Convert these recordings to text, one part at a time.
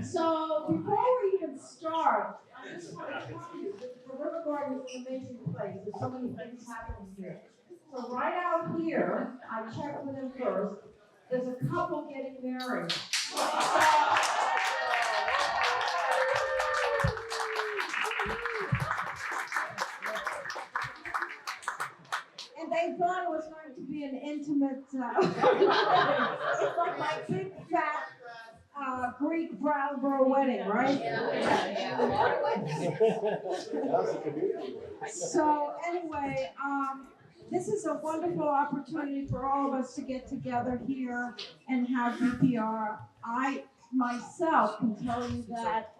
So before we even start, I just want to tell you that the River Garden is an amazing place. There's so many things happening here. So right out here, I checked with him first. There's a couple getting married. And they thought it was going to be an intimate, it's like my big fat Greek Brattleboro wedding, right? So anyway, this is a wonderful opportunity for all of us to get together here and have VPR. I myself can tell you that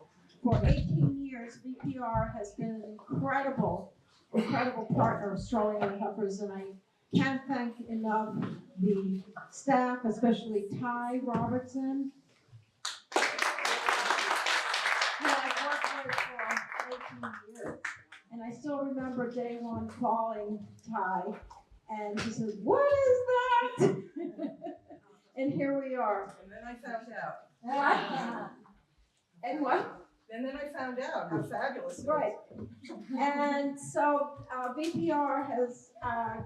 for 18 years, VPR has been an incredible partner of Strolling of the Heifers, and I can't thank enough the staff, especially Ty Robertson, who I've worked with for 18 years. And I still remember day one calling Ty, and he says, "What is that?" And here we are. And then I found out. And what? And then I found out how fabulous it is. Right. And so VPR has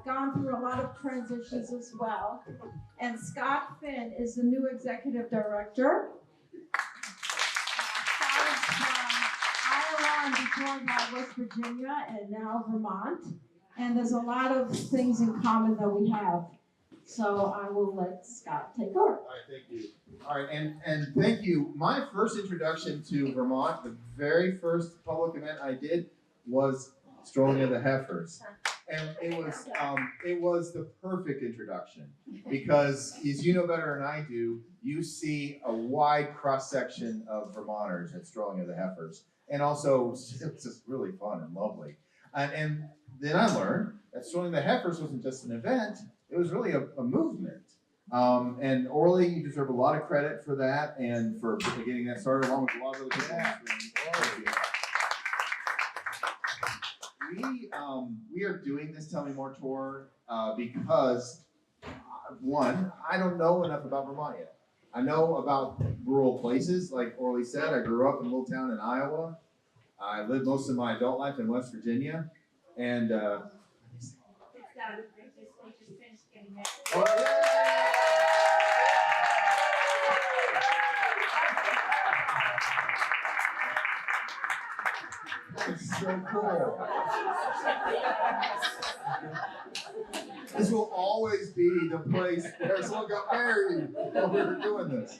gone through a lot of transitions as well. And Scott Finn is the new executive director. Started from Iowa and before that West Virginia and now Vermont. And there's a lot of things in common that we have. So I will let Scott take over. All right, thank you. All right, and thank you. My first introduction to Vermont, the very first public event I did was Strolling of the Heifers. And it was the perfect introduction because, as you know better than I do, you see a wide cross-section of Vermonters at Strolling of the Heifers. And also, it was just really fun and lovely. And then I learned that Strolling of the Heifers wasn't just an event, it was really a movement. And Orly, you deserve a lot of credit for that and for getting that started along with a lot of other people. We are doing this Tell Me More tour because, one, I don't know enough about Vermont yet. I know about rural places, like Orly said. I grew up in a little town in Iowa. I lived most of my adult life in West Virginia. And oh, yeah! That's so cool. This will always be the place where someone got married while we were doing this.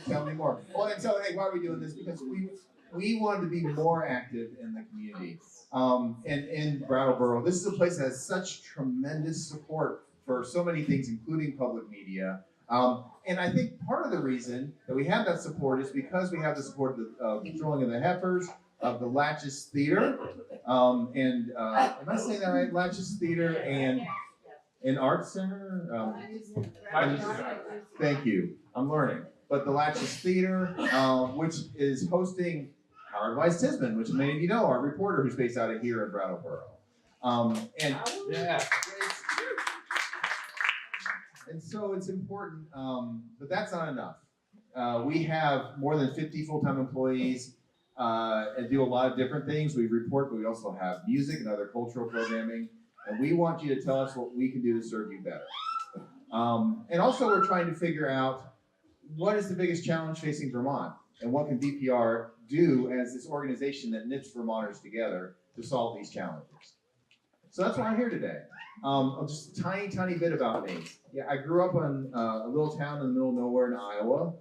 Tell me more. Well, and so, hey, why are we doing this? Because we wanted to be more active in the community. And in Brattleboro, this is a place that has such tremendous support for so many things, including public media. And I think part of the reason that we have that support is because we have the support of the Strolling of the Heifers, of the Latches Theater, and am I saying that right? Latches Theater and Art Center? Thank you. I'm learning. But the Latches Theater, which is hosting Howard Weiss Tisman, which many of you know, our reporter who's based out of here in Brattleboro. And so it's important, but that's not enough. We have more than 50 full-time employees and do a lot of different things. We report, but we also have music and other cultural programming. And we want you to tell us what we can do to serve you better. And also we're trying to figure out what is the biggest challenge facing Vermont and what can VPR do as this organization that knits Vermonters together to solve these challenges. So that's why I'm here today. Just a tiny bit about me. Yeah, I grew up in a little town in the middle of nowhere in Iowa.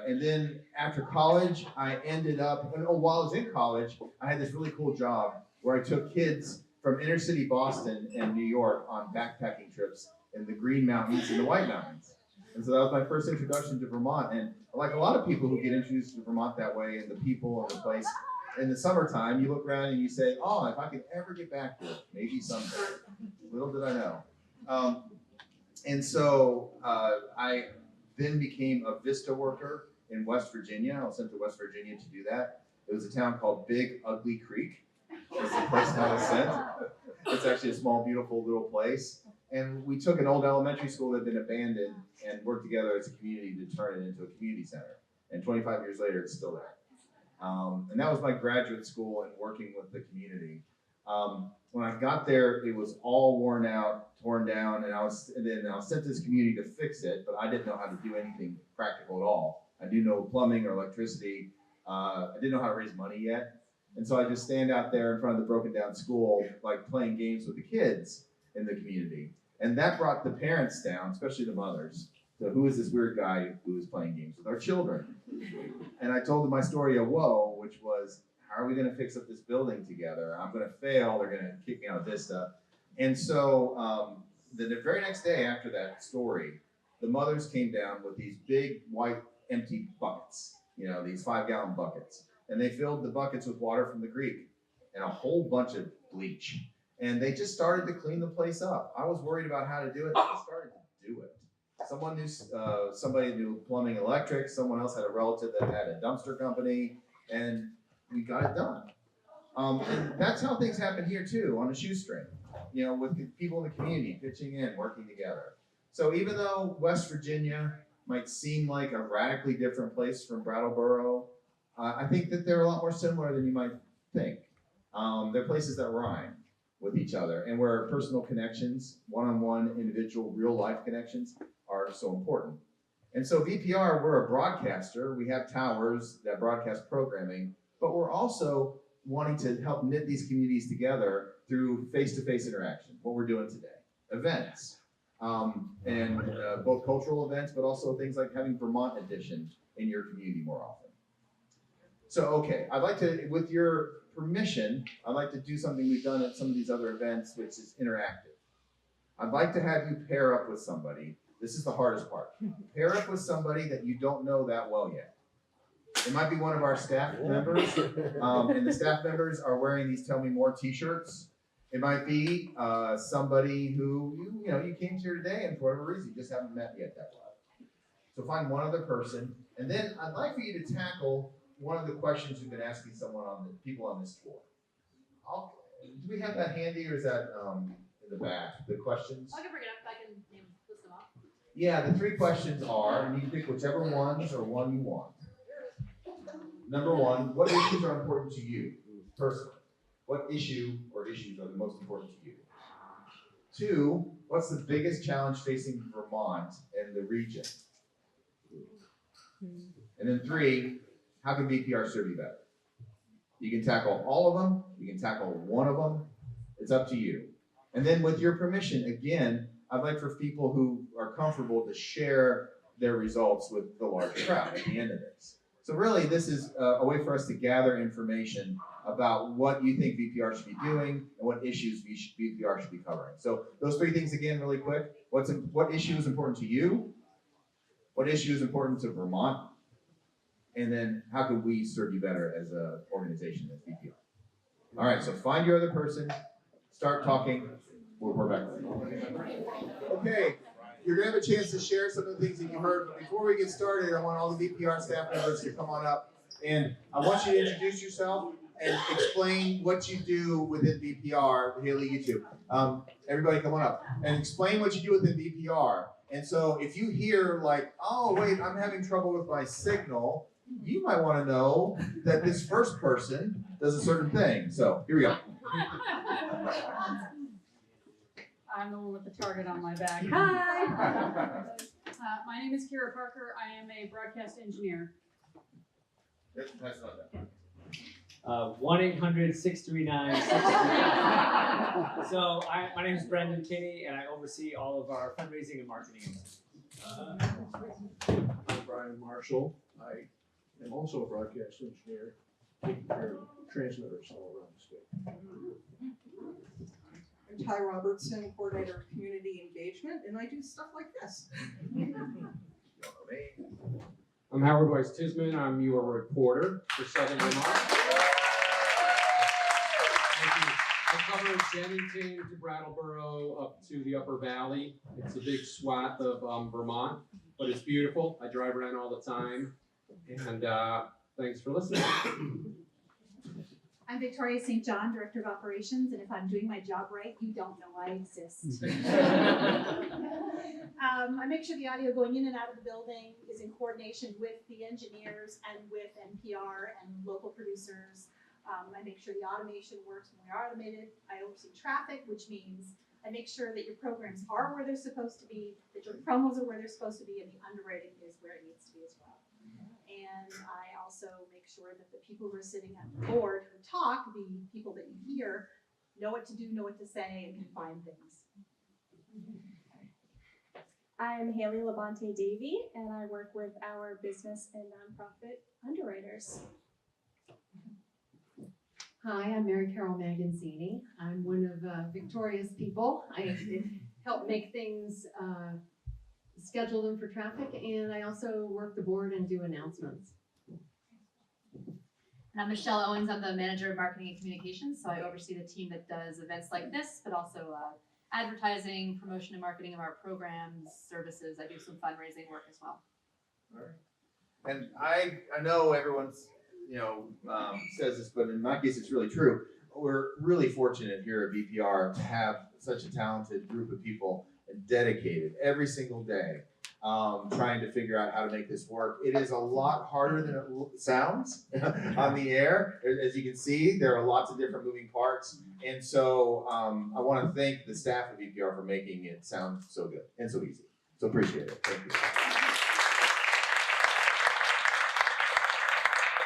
And then after college, I ended up, while I was in college, I had this really cool job where I took kids from inner city Boston and New York on backpacking trips in the Green Mountains and the White Mountains. And so that was my first introduction to Vermont. And like a lot of people who get introduced to Vermont that way and the people and the place, in the summertime, you look around and you say, oh, if I could ever get back there, maybe someday. Little did I know. And so I then became a VISTA worker in West Virginia. I was sent to West Virginia to do that. It was a town called Big Ugly Creek. That's the place I was sent. It's actually a small, beautiful little place. And we took an old elementary school that had been abandoned and worked together as a community to turn it into a community center. And 25 years later, it's still there. And that was my graduate school and working with the community. When I got there, it was all worn out, torn down, and I was sent to this community to fix it, but I didn't know how to do anything practical at all. I didn't know plumbing or electricity. I didn't know how to raise money yet. And so I just stand out there in front of the broken down school, like playing games with the kids in the community. And that brought the parents down, especially the mothers. So who is this weird guy who is playing games with our children? And I told them my story of woe, which was, how are we gonna fix up this building together? I'm gonna fail, they're gonna kick me out of Vista. And so the very next day after that story, the mothers came down with these big white empty buckets, these 5-gallon buckets. And they filled the buckets with water from the creek and a whole bunch of bleach. And they just started to clean the place up. I was worried about how to do it. They just started to do it. Someone knew, somebody knew plumbing and electric. Someone else had a relative that had a dumpster company, and we got it done. And that's how things happen here too, on a shoestring. With people in the community pitching in, working together. So even though West Virginia might seem like a radically different place from Brattleboro, I think that they're a lot more similar than you might think. They're places that rhyme with each other, and where personal connections, one-on-one, individual, real-life connections are so important. And so VPR, we're a broadcaster. We have towers that broadcast programming, but we're also wanting to help knit these communities together through face-to-face interaction, what we're doing today. Events, and both cultural events, but also things like having Vermont edition in your community more often. So, okay, I'd like to, with your permission, I'd like to do something we've done at some of these other events, which is interactive. I'd like to have you pair up with somebody. This is the hardest part. Pair up with somebody that you don't know that well yet. It might be one of our staff members, and the staff members are wearing these Tell Me More t-shirts. It might be somebody who you came here today and for whatever reason you just haven't met yet that well. So find one other person, and then I'd like for you to tackle one of the questions you've been asking people on this tour. Do we have that handy, or is that in the back? The questions? I can bring it up. I can list them off. Yeah, the 3 questions are, and you can pick whichever ones or one you want. Number 1, what issues are important to you personally? What issue or issues are the most important to you? 2, what's the biggest challenge facing Vermont and the region? And then 3, how can VPR serve you better? You can tackle all of them, you can tackle one of them, it's up to you. And then with your permission, again, I'd like for people who are comfortable to share their results with the larger crowd at the end of this. So really, this is a way for us to gather information about what you think VPR should be doing and what issues VPR should be covering. So those 3 things again, really quick. What issue is important to you? What issue is important to Vermont? And then how can we serve you better as an organization as VPR? All right, so find your other person, start talking, we'll report back. Okay, you're gonna have a chance to share some of the things that you heard, but before we get started, I want all the VPR staff members to come on up, and I want you to introduce yourself and explain what you do within VPR. Haley, you too. Everybody come on up and explain what you do within VPR. And so if you hear like, oh wait, I'm having trouble with my signal, you might want to know that this first person does a certain thing. So here we go. I'm the one with the target on my back. Hi! My name is Kira Parker. I am a broadcast engineer. That's not that. 1-800-639-639. So my name is Brendan Kinney, and I oversee all of our fundraising and marketing. I'm Brian Marshall. I am also a broadcast engineer, taking care of transmitters all around the state. I'm Ty Robertson, coordinator of community engagement, and I do stuff like this. I'm Howard Weiss Tisman. I'm your reporter for Southern Vermont. I cover Bennington to Brattleboro up to the Upper Valley. It's a big swath of Vermont, but it's beautiful. I drive around all the time, and thanks for listening. I'm Victoria St. John, Director of Operations, and if I'm doing my job right, you don't know I exist. I make sure the audio going in and out of the building is in coordination with the engineers and with NPR and local producers. I make sure the automation works when we're automated. I oversee traffic, which means I make sure that your programs are where they're supposed to be, that your promos are where they're supposed to be, and the underwriting is where it needs to be as well. And I also make sure that the people who are sitting at the board who talk, the people that you hear, know what to do, know what to say, and can find things. I'm Haley Labonte Davey, and I work with our business and nonprofit underwriters. Hi, I'm Mary Carol Maganzini. I'm one of Victoria's people. I help make things, schedule them for traffic, and I also work the board and do announcements. And I'm Michelle Owens. I'm the manager of marketing and communications, so I oversee the team that does events like this, but also advertising, promotion and marketing of our programs, services. I do some fundraising work as well. All right. And I know everyone's, says this, but in my case, it's really true. We're really fortunate here at VPR to have such a talented group of people and dedicated every single day, trying to figure out how to make this work. It is a lot harder than it sounds on the air. As you can see, there are lots of different moving parts. And so I want to thank the staff at VPR for making it sound so good and so easy. So appreciate it. Thank you.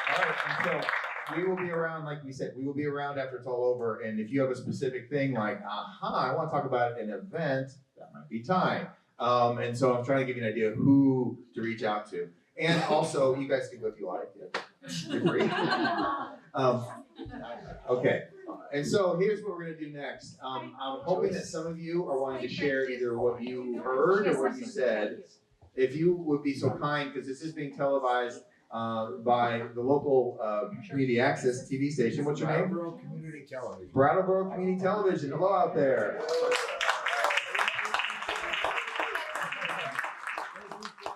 All right, and so we will be around, like we said, we will be around after it's all over. And if you have a specific thing like, I want to talk about an event, that might be time. And so I'm trying to give you an idea of who to reach out to. And also, you guys can go if you like. You're free. Okay. And so here's what we're going to do next. I'm hoping that some of you are wanting to share either what you heard or what you said. If you would be so kind, because this is being televised by the local community access TV station. What's your name? Brattleboro Community Television. Brattleboro Community Television. Hello out there.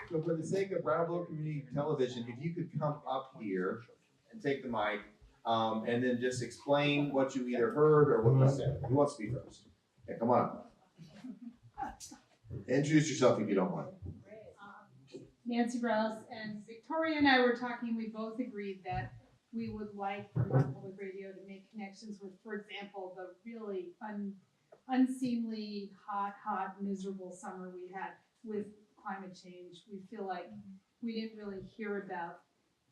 So for the sake of Brattleboro Community Television, if you could come up here and take the mic, and then just explain what you either heard or what you said. Who wants to be first? Yeah, come on up. Introduce yourself if you don't mind. Nancy Rouse and Victoria and I were talking, we both agreed that we would like Vermont Public Radio to make connections with, for example, the really unseemly, hot, miserable summer we had with climate change. We feel like we didn't really hear about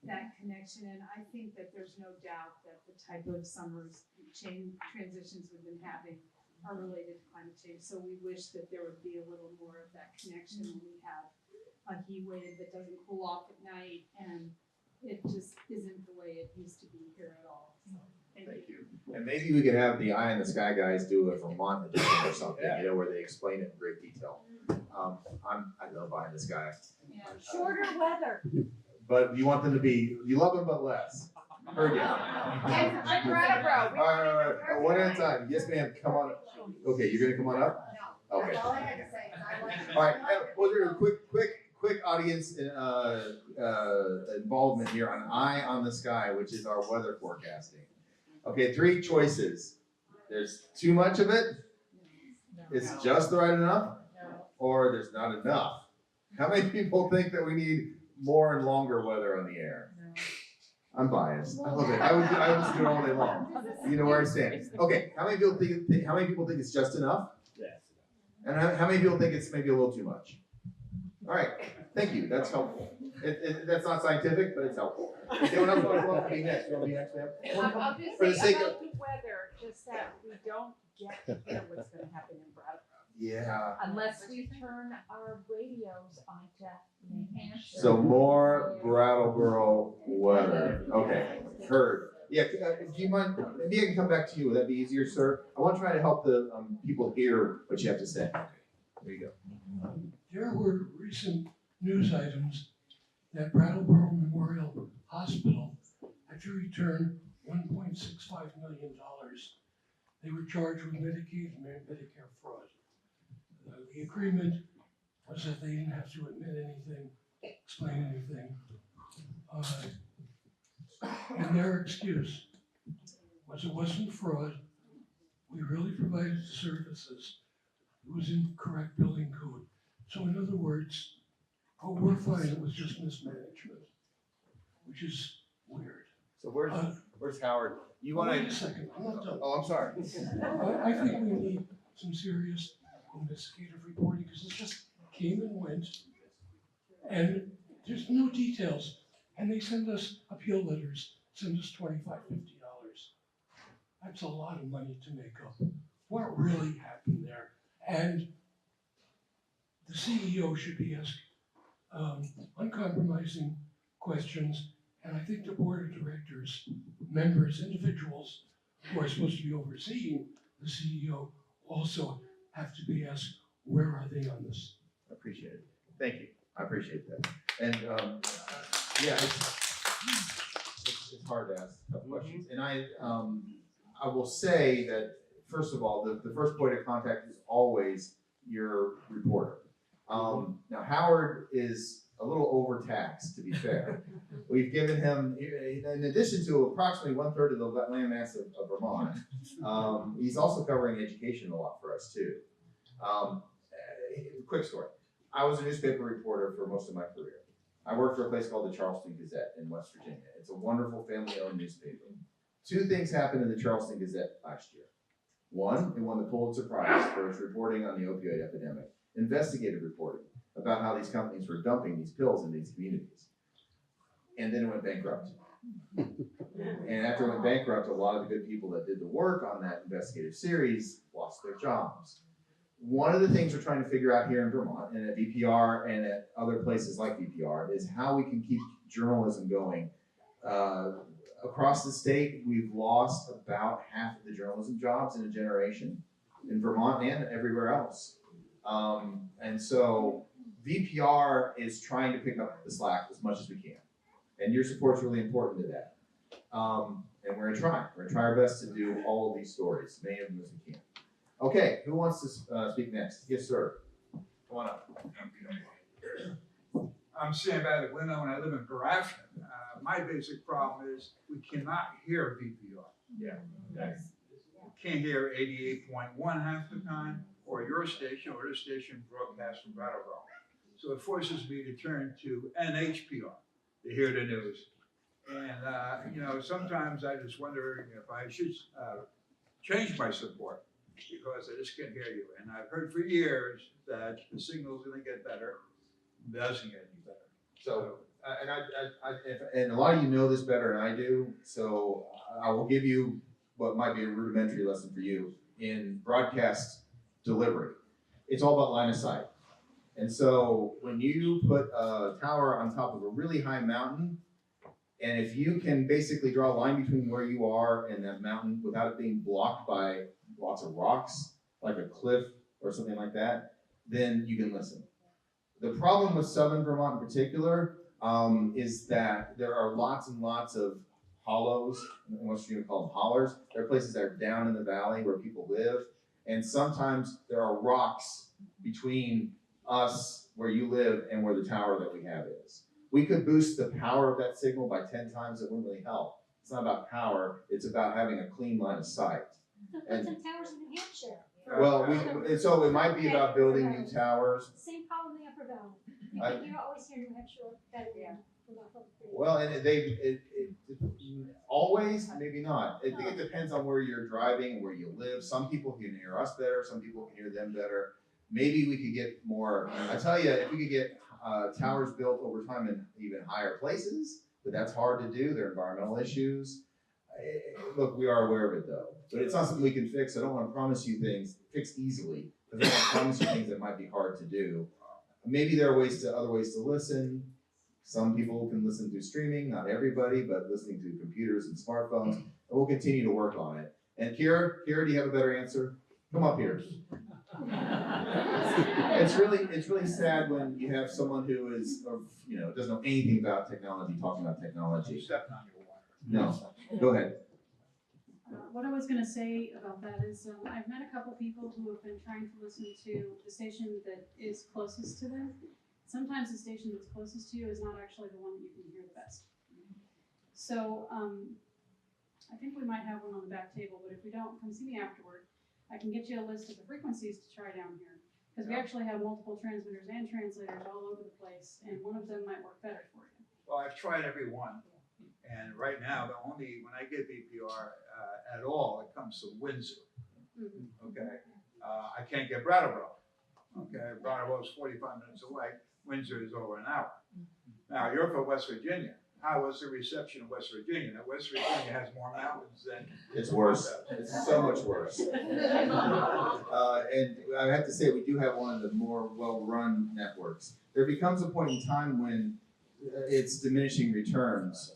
that connection, and I think that there's no doubt that the type of summers transitions we've been having are related to climate change. So we wish that there would be a little more of that connection when we have a heat wave that doesn't cool off at night, and it just isn't the way it used to be here at all. So, thank you. And maybe we could have the Eye in the Sky guys do a Vermont edition or something, where they explain it in great detail. I love Eye in the Sky. Yeah. Shorter weather. But you want them to be, you love them but less. Heard you. I'm Brattleboro. All right, one at a time. Yes, ma'am, come on. Okay, you're gonna come on up? Okay. That's all I had to say. All right, we'll do a quick audience involvement here on Eye on the Sky, which is our weather forecasting. Okay, 3 choices. There's too much of it, it's just right enough, or there's not enough. How many people think that we need more and longer weather on the air? I'm biased. I love it. I would just do it all day long. You know where I stand. Okay, how many people think it's just enough? And how many people think it's maybe a little too much? All right, thank you. That's helpful. That's not scientific, but it's helpful. Anyone else want to be next? You want to be next, ma'am? I'll just For the say sake about the weather, just that we don't get to hear what's going to happen in Brattleboro. Yeah. Unless we turn our radios onto New Hampshire. So more Brattleboro weather. Okay, heard. Yeah, do you mind, maybe I can come back to you. Would that be easier, sir? I want to try to help the people hear what you have to say. There you go. There were recent news items that Brattleboro Memorial Hospital had to return $1.65 million. They were charged with Medicaid and Medicare fraud. The agreement was that they didn't have to admit anything, explain anything. And their excuse was it wasn't fraud. We really provided the services. It was in correct building code. So in other words, oh, we're fine, it was just mismanagement, which is weird. So where's Howard? You Wait wanna? a second, I'm not done. Oh, I'm sorry. I think we need some serious investigative reporting, because it just came and went, and there's no details. And they send us appeal letters, send us $25, $50. That's a lot of money to make up what really happened there. And the CEO should be asked uncompromising questions, and I think the board of directors, members, individuals who are supposed to be overseeing the CEO also have to be asked, where are they on this? I appreciate it. Thank you. I appreciate that. And yeah, it's hard to ask tough questions. And I will say that, first of all, the first point of contact is always your reporter. Now Howard is a little overtaxed, to be fair. We've given him, in addition to approximately 1/3 of the landmass of Vermont, he's also covering education a lot for us too. Quick story. I was a newspaper reporter for most of my career. I worked for a place called the Charleston Gazette in West Virginia. It's a wonderful family-owned newspaper. Two things happened in the Charleston Gazette last year. One, it won the Pulitzer Prize for its reporting on the opioid epidemic, investigative reporting about how these companies were dumping these pills in these communities. And then it went bankrupt. And after it went bankrupt, a lot of the good people that did the work on that investigative series lost their jobs. One of the things we're trying to figure out here in Vermont and at VPR and at other places like VPR is how we can keep journalism going. Across the state, we've lost about half of the journalism jobs in a generation in Vermont and everywhere else. And so VPR is trying to pick up the slack as much as we can. And your support's really important to that. And we're gonna try. We're gonna try our best to do all of these stories, many of them as we can. Okay, who wants to speak next? Yes, sir. Come on up. I'm Sam Badaglino and I live in Grafton. My basic problem is we cannot hear VPR. Yeah. We can't hear 88.1 half the time, or your station, or the station broadcast from Brattleboro. So it forces me to turn to NHPR to hear the news. And sometimes I just wonder if I should change my support, because I just can't hear you. And I've heard for years that the signal's gonna get better. It doesn't get any better. So, and a lot of you know this better than I do, so I will give you what might be a rudimentary lesson for you in broadcast delivery. It's all about line of sight. And so when you put a tower on top of a really high mountain, and if you can basically draw a line between where you are and that mountain without it being blocked by lots of rocks, like a cliff or something like that, then you can listen. The problem with southern Vermont in particular is that there are lots and lots of hollows, in West Virginia we call them hollers. There are places that are down in the valley where people live, and sometimes there are rocks between us, where you live, and where the tower that we have is. We could boost the power of that signal by 10 times, it wouldn't really help. It's not about power, it's about having a clean line of sight. Put some towers in New Hampshire. Well, so it might be about building new towers. Same problem in the Upper Valley. You always hear New Hampshire better than Well, and it always, maybe not. I think it depends on where you're driving and where you live. Some people can hear us better, some people can hear them better. Maybe we could get more, I tell you, if we could get towers built over time in even higher places, but that's hard to do, there are environmental issues. Look, we are aware of it though, but it's not something we can fix. I don't want to promise you things, fix easily, because I don't want to promise you things that might be hard to do. Maybe there are other ways to listen. Some people can listen through streaming, not everybody, but listening through computers and smartphones, and we'll continue to work on it. And Kira, do you have a better answer? Come up here. It's really sad when you have someone who is, doesn't know anything about technology, talking about technology. No, go ahead. What I was going to say about that is I've met a couple people who have been trying to listen to the station that is closest to them. Sometimes the station that's closest to you is not actually the one that you can hear the best. So I think we might have one on the back table, but if we don't, come see me afterward. I can get you a list of the frequencies to try down here. Because we actually have multiple transmitters and translators all over the place, and one of them might work better for you. Well, I've tried every one, and right now, when I get VPR at all, it comes to Windsor. Okay, I can't get Brattleboro. Okay, Brattleboro's 45 minutes away, Windsor is over an hour. Now, you're from West Virginia. How was the reception of West Virginia? Now, West Virginia has more mountains than. It's worse. It's so much worse. And I have to say, we do have one of the more well-run networks. There becomes a point in time when it's diminishing returns,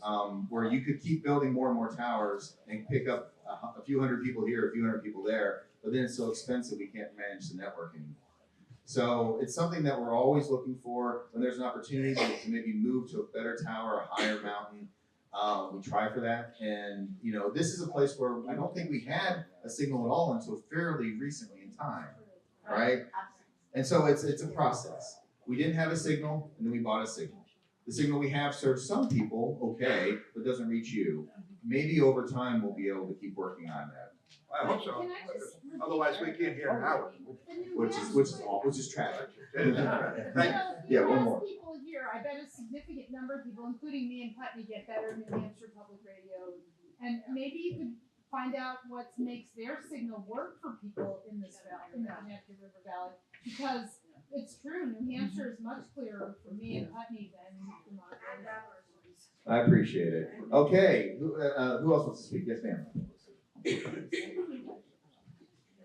where you could keep building more and more towers and pick up a few hundred people here, a few hundred people there, but then it's so expensive we can't manage the network anymore. So it's something that we're always looking for. When there's an opportunity to maybe move to a better tower, a higher mountain, we try for that. And you know, this is a place where I don't think we had a signal at all until fairly recently in time, right? And so it's a process. We didn't have a signal, and then we bought a signal. The signal we have serves some people okay, but doesn't reach you. Maybe over time we'll be able to keep working on that. I hope so. Otherwise, we can't hear Howard. Which is tragic. Yeah, one more. People here, I bet a significant number of people, including me and Putney, get better New Hampshire Public Radio. And maybe you could find out what makes their signal work for people in this valley, in the New Hampshire River Valley. Because it's true, New Hampshire is much clearer for me and Putney than Vermont. I appreciate it. Okay, who else wants to speak? Yes, ma'am.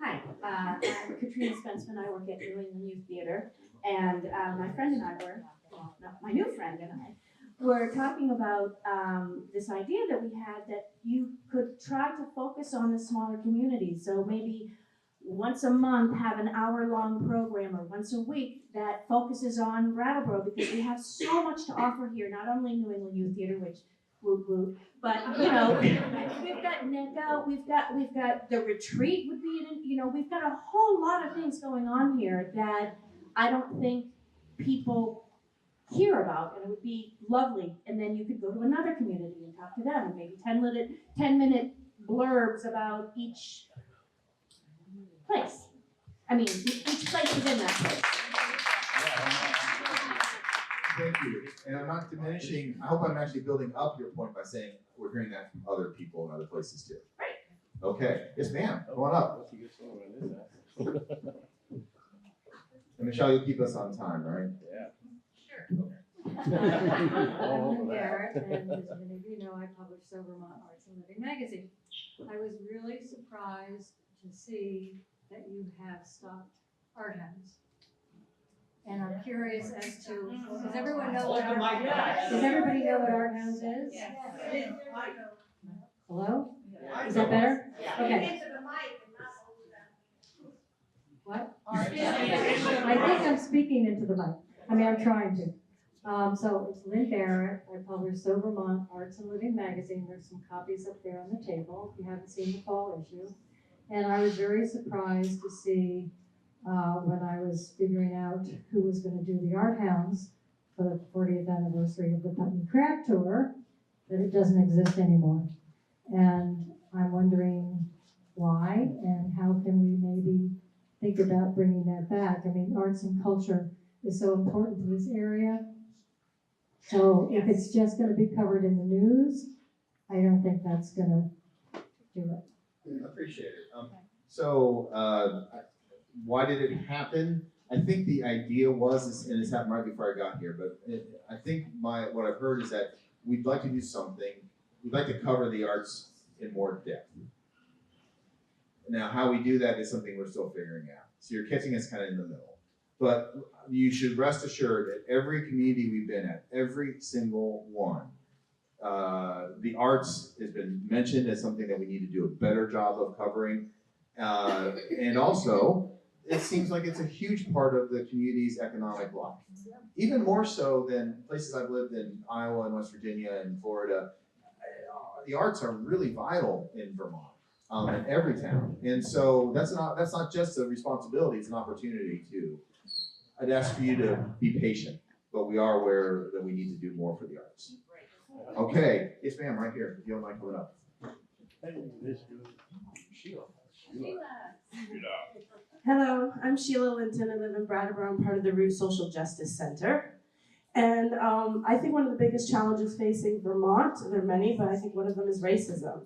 Hi, I'm Katrina Spensman. I work at New England Youth Theater, and my friend and I my new friend and I, were talking about this idea that we had that you could try to focus on the smaller communities. So maybe once a month have an hour-long program, or once a week that focuses on Brattleboro, because we have so much to offer here. Not only New England Youth Theater, which but you know, we've got NECA, we've got the retreat would be, we've got a whole lot of things going on here that I don't think people hear about, and it would be lovely. And then you could go to another community and talk to them, and maybe 10-minute blurbs about each place. I mean, each place within that place. Thank you. And I'm not diminishing, I hope I'm actually building up your point by saying we're hearing that from other people in other places too. Right. Okay. Yes, ma'am. Come on up. And Michelle, you'll keep us on time, right? Yeah. Sure. I'm Lynn Garrett, and as many of you know, I publish Vermont Arts and Living magazine. I was really surprised to see that you have stopped art house. And I'm curious as to, does everybody know what art house is? Yes. Hello? Is that better? Okay. What? I think I'm speaking into the mic. I mean, I'm trying to. So it's Lynn Barrett. I publish Vermont Arts and Living magazine. There's some copies up there on the table if you haven't seen the fall issue. And I was very surprised to see when I was figuring out who was going to do the Art Hounds for the 40th anniversary of the Putney Crab Tour, that it doesn't exist anymore. And I'm wondering why, and how can we maybe think about bringing that back. I mean, arts and culture is so important to this area. So if it's just going to be covered in the news, I don't think that's going to do it. I appreciate it. Why did it happen? I think the idea was, and this happened right before I got here, but I think what I've heard is that we'd like to do something. We'd like to cover the arts in more depth. Now, how we do that is something we're still figuring out. So you're catching us kind of in the middle. But you should rest assured that every community we've been at, every single one, the arts has been mentioned as something that we need to do a better job of covering. And also, it seems like it's a huge part of the community's economic life. Even more so than places I've lived in Iowa and West Virginia and Florida. The arts are really vital in Vermont, in every town. And so that's not just a responsibility, it's an opportunity too. I'd ask for you to be patient, but we are aware that we need to do more for the arts. Okay, yes ma'am, right here, if you don't mind coming up. Hello, I'm Sheila Linton. I live in Brattleboro. I'm part of the Root Social Justice Center. And I think one of the biggest challenges facing Vermont, there are many, but I think one of them is racism.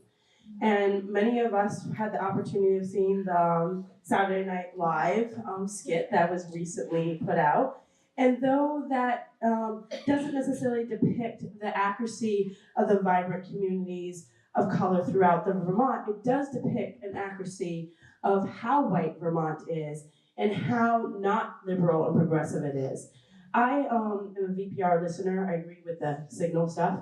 And many of us had the opportunity of seeing the Saturday Night Live skit that was recently put out. And though that doesn't necessarily depict the accuracy of the vibrant communities of color throughout the Vermont, it does depict an accuracy of how white Vermont is and how not liberal and progressive it is. I am a VPR listener. I agree with the signal stuff.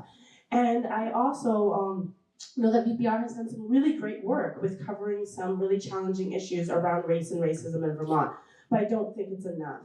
And I also know that VPR has done some really great work with covering some really challenging issues around race and racism in Vermont, but I don't think it's enough.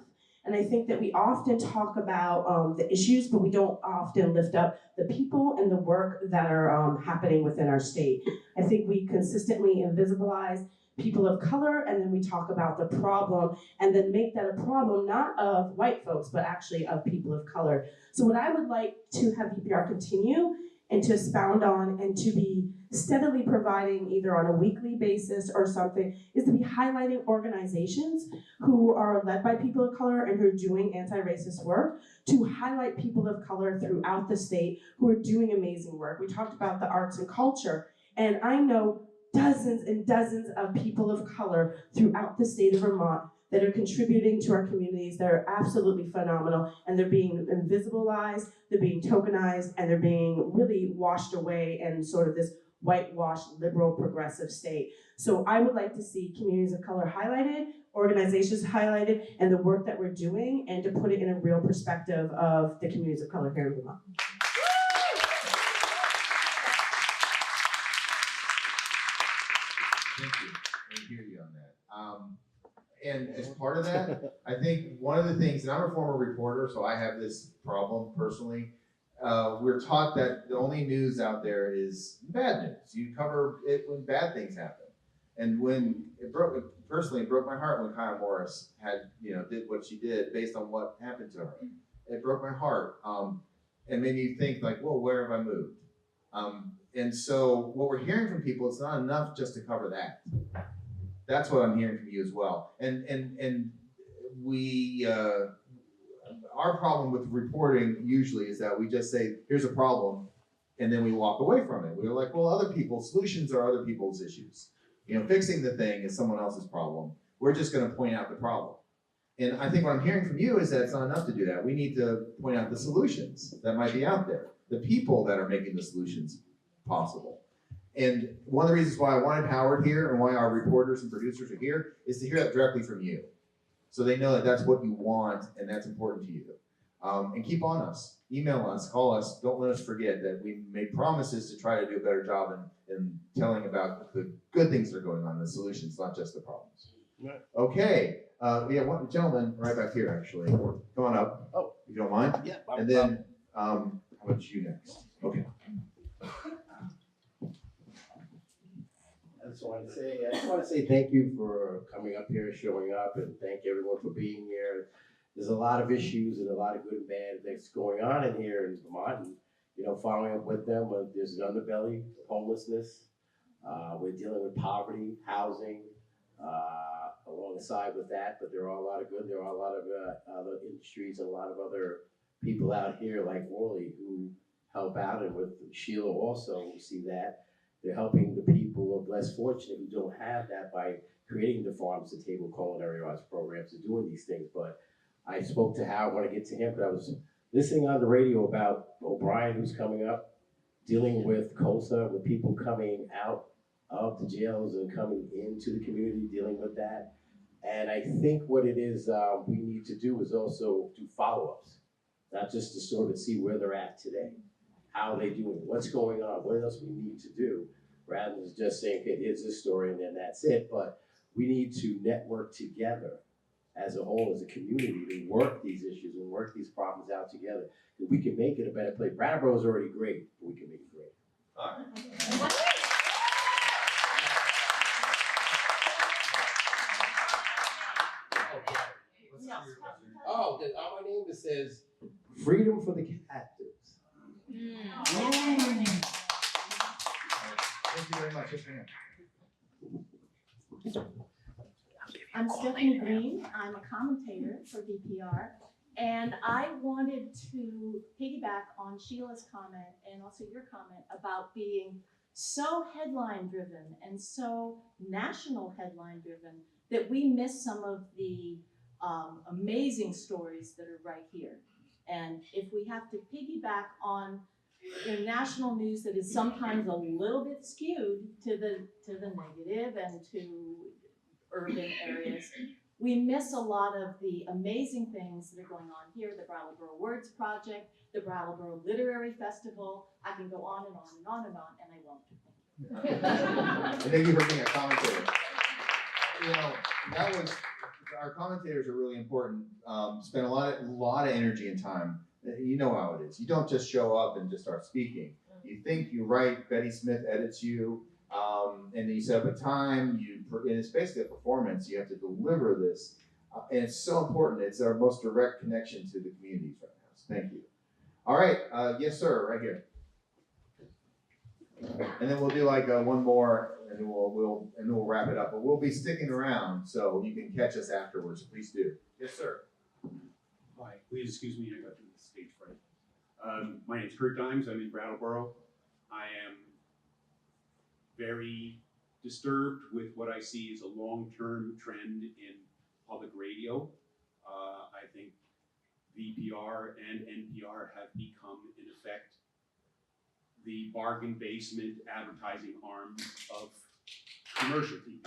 And I think that we often talk about the issues, but we don't often lift up the people and the work that are happening within our state. I think we consistently invisibilize people of color, and then we talk about the problem, and then make that a problem not of white folks, but actually of people of color. So what I would like to have VPR continue and to expound on and to be steadily providing either on a weekly basis or something is to be highlighting organizations who are led by people of color and who are doing anti-racist work, to highlight people of color throughout the state who are doing amazing work. We talked about the arts and culture, and I know dozens and dozens of people of color throughout the state of Vermont that are contributing to our communities that are absolutely phenomenal, and they're being invisibilized, they're being tokenized, and they're being really washed away in sort of this whitewashed, liberal, progressive state. So I would like to see communities of color highlighted, organizations highlighted, and the work that we're doing, and to put it in a real perspective of the communities of color here in Vermont. Thank you. I hear you on that. And as part of that, I think one of the things, and I'm a former reporter, so I have this problem personally. We're taught that the only news out there is bad news. You cover it when bad things happen. And when it broke my heart when Kyle Morris did what she did based on what happened to her. It broke my heart and made me think like, whoa, where have I moved? And so what we're hearing from people, it's not enough just to cover that. That's what I'm hearing from you as well. And we, our problem with reporting usually is that we just say, here's a problem, and then we walk away from it. We're like, well, solutions are other people's issues. Fixing the thing is someone else's problem. We're just gonna point out the problem. And I think what I'm hearing from you is that it's not enough to do that. We need to point out the solutions that might be out there, the people that are making the solutions possible. And one of the reasons why I wanted Howard here and why our reporters and producers are here is to hear that directly from you. So they know that that's what you want and that's important to you. And keep on us, email us, call us. Don't let us forget that we made promises to try to do a better job in telling about the good things that are going on, the solutions, not just the problems. Right. Okay, we have one gentleman right back here actually. Come on up, if you don't mind. Yeah. And then, how about you next? Okay. I just want to say thank you for coming up here, showing up, and thank everyone for being here. There's a lot of issues and a lot of good and bad that's going on in here in Vermont, and following up with them. There's an underbelly of homelessness. We're dealing with poverty, housing, alongside with that. But there are a lot of good. There are a lot of other industries and a lot of other people out here like Worley who help out, and with Sheila also, we see that. They're helping the people of less fortunate who don't have that by creating the Farms to Table culinary arts programs and doing these things. But I spoke to Hal, I want to get to him, but I was listening on the radio about O'Brien, who's coming up, dealing with COSA, with people coming out of the jails and coming into the community, dealing with that. And I think what it is we need to do is also do follow-ups, not just to sort of see where they're at today. How are they doing? What's going on? What else we need to do? Rather than just saying, okay, here's this story and then that's it. But we need to network together as a whole, as a community, to work these issues and work these problems out together. If we can make it a better place. Brattleboro is already great, but we can make it great. All right. Oh, on my name it says, freedom for the captives. Thank you very much. Yes, ma'am. I'm Stephanie Green. I'm a commentator for VPR. And I wanted to piggyback on Sheila's comment and also your comment about being so headline driven and so national headline driven that we miss some of the amazing stories that are right here. And if we have to piggyback on national news that is sometimes a little bit skewed to the negative and to urban areas, we miss a lot of the amazing things that are going on here, the Brattleboro Words Project, the Brattleboro Literary Festival. I can go on and on and on and on, and I won't. Thank you for being a commentator. You know, that was, our commentators are really important. Spend a lot of energy and time. You know how it is. You don't just show up and just start speaking. You think, you write, Betty Smith edits you, and then you set up a time, and it's basically a performance. You have to deliver this, and it's so important. It's our most direct connection to the communities right now. So thank you. All right, yes, sir, right here. And then we'll do like one more, and then we'll wrap it up. But we'll be sticking around, so you can catch us afterwards. Please do. Yes, sir. Hi, please excuse me. I got through the stage fright. My name's Kurt Dimes. I'm in Brattleboro. I am very disturbed with what I see as a long-term trend in public radio. I think VPR and NPR have become, in effect, the bargain basement advertising arm of commercial TV.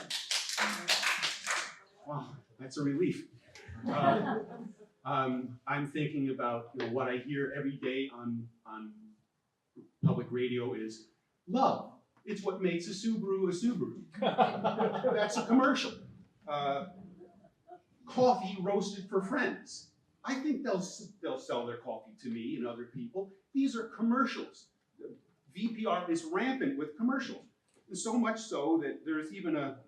Wow, that's a relief. I'm thinking about what I hear every day on public radio is love. It's what makes a Subaru a Subaru. That's a commercial. Coffee roasted for friends. I think they'll sell their coffee to me and other people. These are commercials. VPR is rampant with commercials. And so much so that there's even a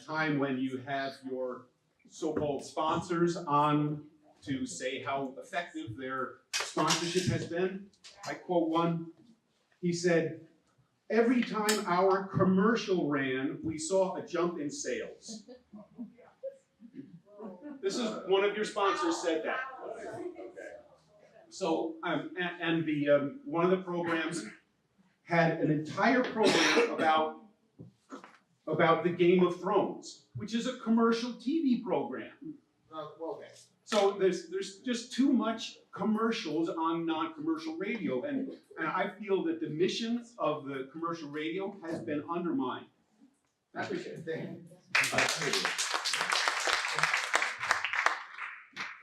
time when you have your so-called sponsors on to say how effective their sponsorship has been. I quote one. He said, "Every time our commercial ran, we saw a jump in sales." This is one of your sponsors said that. So, and the one of the programs had an entire program about the Game of Thrones, which is a commercial TV program. Okay. So there's just too much commercials on non-commercial radio, and I feel that the mission of the commercial radio has been undermined. I appreciate it. Thank you.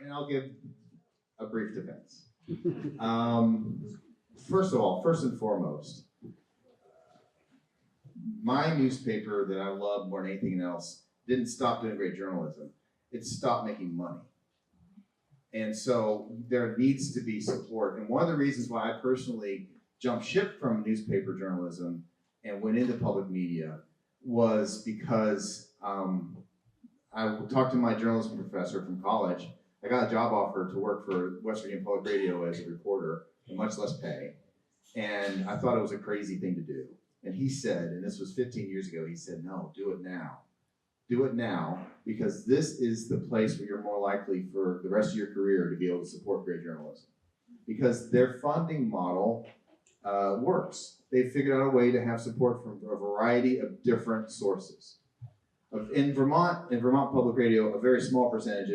And I'll give a brief defense. First of all, first and foremost, my newspaper that I love more than anything else didn't stop doing great journalism. It stopped making money. And so there needs to be support. And one of the reasons why I personally jumped ship from newspaper journalism and went into public media was because I talked to my journalism professor from college. I got a job offer to work for West Virginia Public Radio as a reporter, and much less pay. And I thought it was a crazy thing to do. And he said, and this was 15 years ago, he said, "No, do it now. Do it now, because this is the place where you're more likely for the rest of your career to be able to support great journalism." Because their funding model works. They've figured out a way to have support from a variety of different sources. In Vermont Public Radio, a very small percentage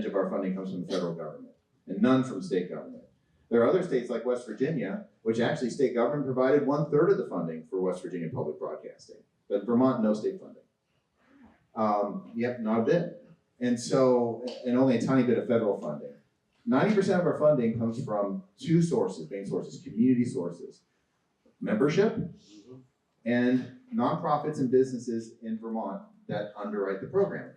of our funding comes from the federal government, and none from state government. There are other states like West Virginia, which actually state government provided 1/3 of the funding for West Virginia public broadcasting. But Vermont, no state funding. Not a bit. And so, and only a tiny bit of federal funding. 90% of our funding comes from two sources, main sources, community sources. Membership and nonprofits and businesses in Vermont that underwrite the program.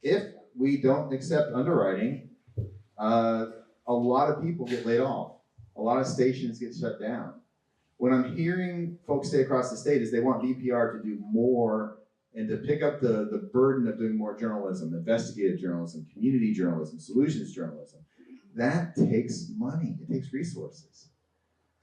If we don't accept underwriting, a lot of people get laid off. A lot of stations get shut down. What I'm hearing folks say across the state is they want VPR to do more and to pick up the burden of doing more journalism, investigative journalism, community journalism, solutions journalism. That takes money, it takes resources.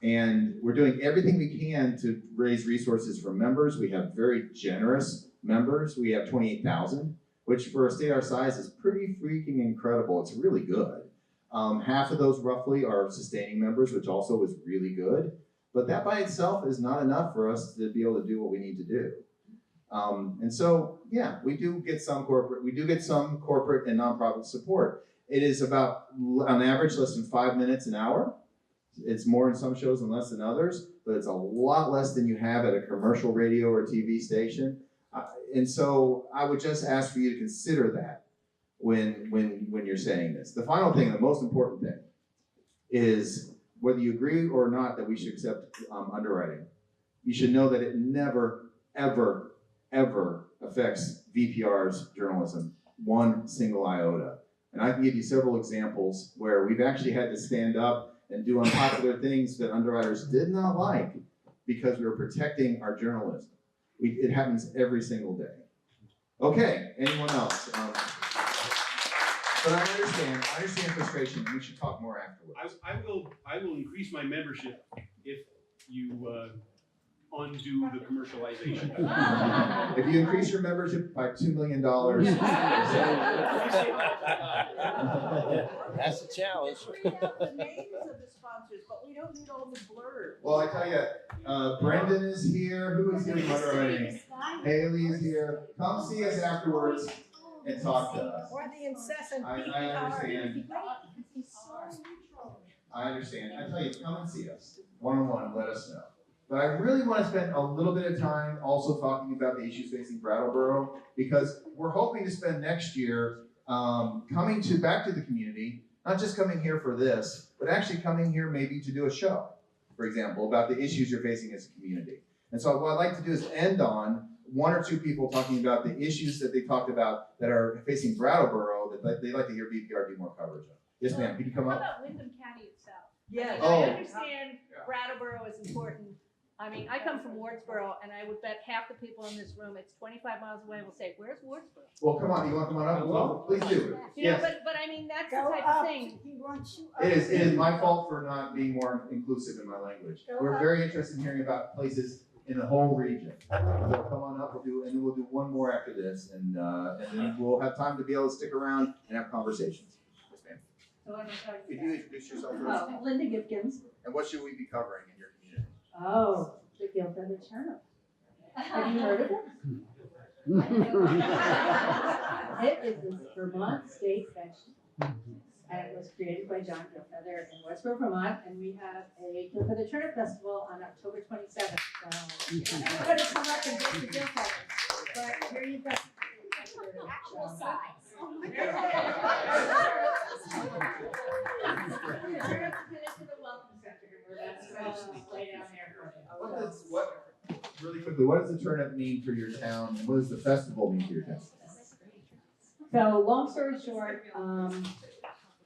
And we're doing everything we can to raise resources for members. We have very generous members. We have 28,000, which for a state our size is pretty freaking incredible. It's really good. Half of those roughly are sustaining members, which also is really good. But that by itself is not enough for us to be able to do what we need to do. And so, yeah, we do get some corporate and nonprofit support. It is about, on average, less than 5 minutes an hour. It's more in some shows and less in others, but it's a lot less than you have at a commercial radio or TV station. And so I would just ask for you to consider that when you're saying this. The final thing, the most important thing, is whether you agree or not that we should accept underwriting, you should know that it never, ever, ever affects VPR's journalism, one single iota. And I can give you several examples where we've actually had to stand up and do unpopular things that underwriters did not like because we were protecting our journalism. It happens every single day. Okay, anyone else? But I understand frustration, and we should talk more afterwards. I will increase my membership if you undo the commercialization. If you increase your membership by $2 million. That's a challenge. Read out the names of the sponsors, but we don't need all the blurbs. Well, I tell you, Brendan is here. Who is here from underwriting? Haley is here. Come see us afterwards and talk to us. Or the incessant I understand. I understand. I tell you, come and see us one-on-one. Let us know. But I really want to spend a little bit of time also talking about the issues facing Brattleboro, because we're hoping to spend next year coming back to the community, not just coming here for this, but actually coming here maybe to do a show, for example, about the issues you're facing as a community. And so what I'd like to do is end on one or two people talking about the issues that they talked about that are facing Brattleboro that they'd like to hear VPR do more coverage of. Yes, ma'am. Can you come How up? about Wyndham County itself? Yes. Oh. I understand Brattleboro is important. I mean, I come from Wardsboro, and I would bet half the people in this room, it's 25 miles away, will say, "Where's Wardsboro?" Well, come on. You want to come on up as well? Please do. You know, Yes. but I mean, that's the type of thing. It is my fault for not being more inclusive in my language. We're very interested in hearing about places in the whole region. So come on up, and then we'll do one more after this, and then we'll have time to be able to stick around and have conversations. Yes, ma'am. So I'm sorry. Could you introduce yourself first? Oh, Linda Gipkins. And what should we be covering in your community? Oh, the gill-feathered turnip. Have you heard of it? It is a Vermont state vegetable. And it was created by John Gillfeather in Westboro, Vermont, and we have a Gillfeather Turnip Festival on October 27th. So everybody come up and get the Gillfeathers. But here you go. Actual size. What does the turnip mean for your town? What does the festival mean for your town? So, long story short,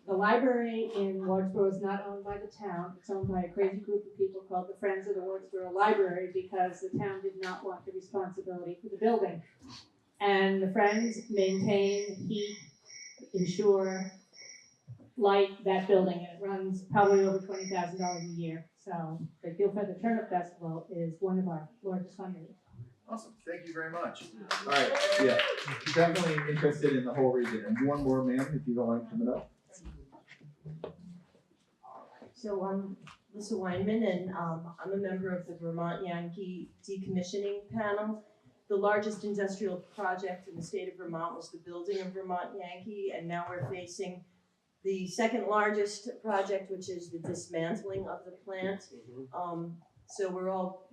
the library in Wardsboro is not owned by the town. It's owned by a crazy group of people called the Friends of the Wardsboro Library because the town did not want the responsibility for the building. And the Friends maintain, heat, insure, light that building, and it runs probably over $20,000 a year. So the Gillfeather Turnip Festival is one of our largest fundraisers. Awesome, thank you very much. All right, yeah, definitely interested in the whole region. And one more, ma'am, if you don't mind coming up. So I'm Lisa Weinman, and I'm a member of the Vermont Yankee Decommissioning Panel. The largest industrial project in the state of Vermont was the building of Vermont Yankee, and now we're facing the second largest project, which is the dismantling of the plant. So we're all,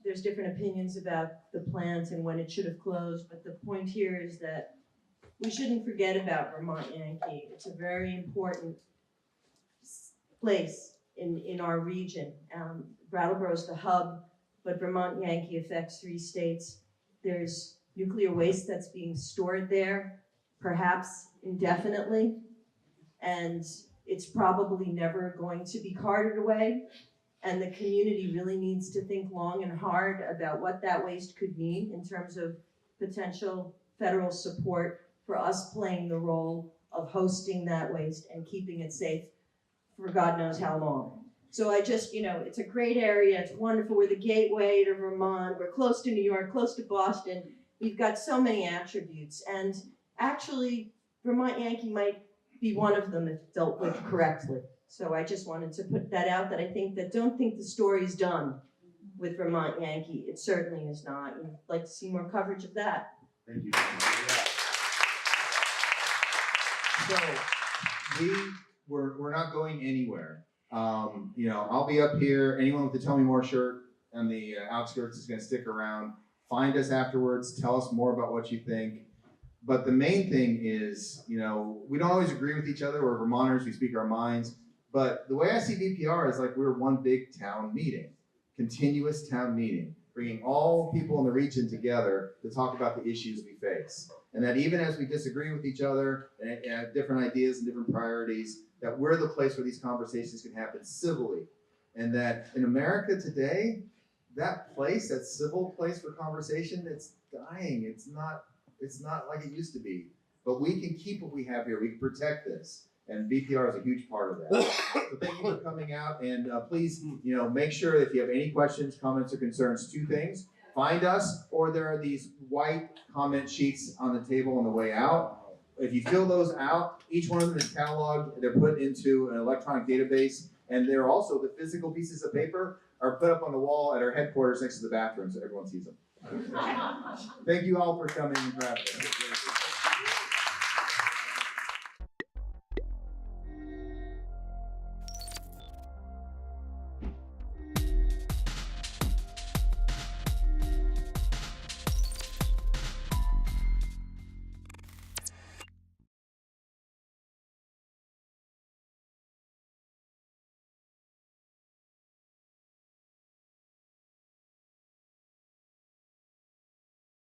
there's different opinions about the plant and when it should have closed, but the point here is that we shouldn't forget about Vermont Yankee. It's a very important place in our region. Brattleboro is the hub, but Vermont Yankee affects 3 states. There's nuclear waste that's being stored there, perhaps indefinitely, and it's probably never going to be carted away. And the community really needs to think long and hard about what that waste could mean in terms of potential federal support for us playing the role of hosting that waste and keeping it safe for God knows how long. So I just, it's a great area, it's wonderful, we're the gateway to Vermont, we're close to New York, close to Boston. We've got so many attributes, and actually, Vermont Yankee might be one of them if dealt with correctly. So I just wanted to put that out, that I think that don't think the story's done with Vermont Yankee. It certainly is not. And I'd like to see more coverage of that. Thank you. So we're not going anywhere. I'll be up here. Anyone with the Tell Me More shirt on the outskirts is going to stick around. Find us afterwards. Tell us more about what you think. But the main thing is, we don't always agree with each other. We're Vermonters. We speak our minds. But the way I see VPR is like we're one big town meeting, continuous town meeting, bringing all people in the region together to talk about the issues we face. And that even as we disagree with each other and have different ideas and different priorities, that we're the place where these conversations can happen civilly. And that in America today, that place, that civil place for conversation, it's dying. It's not like it used to be. But we can keep what we have here. We can protect this. And VPR is a huge part of that. So thank you for coming out, and please, make sure if you have any questions, comments, or concerns, two things: find us, or there are these white comment sheets on the table on the way out. If you fill those out, each one of them is cataloged. They're put into an electronic database, and they're also the physical pieces of paper are put up on the wall at our headquarters next to the bathroom, so everyone sees them. Thank you all for coming and for having us.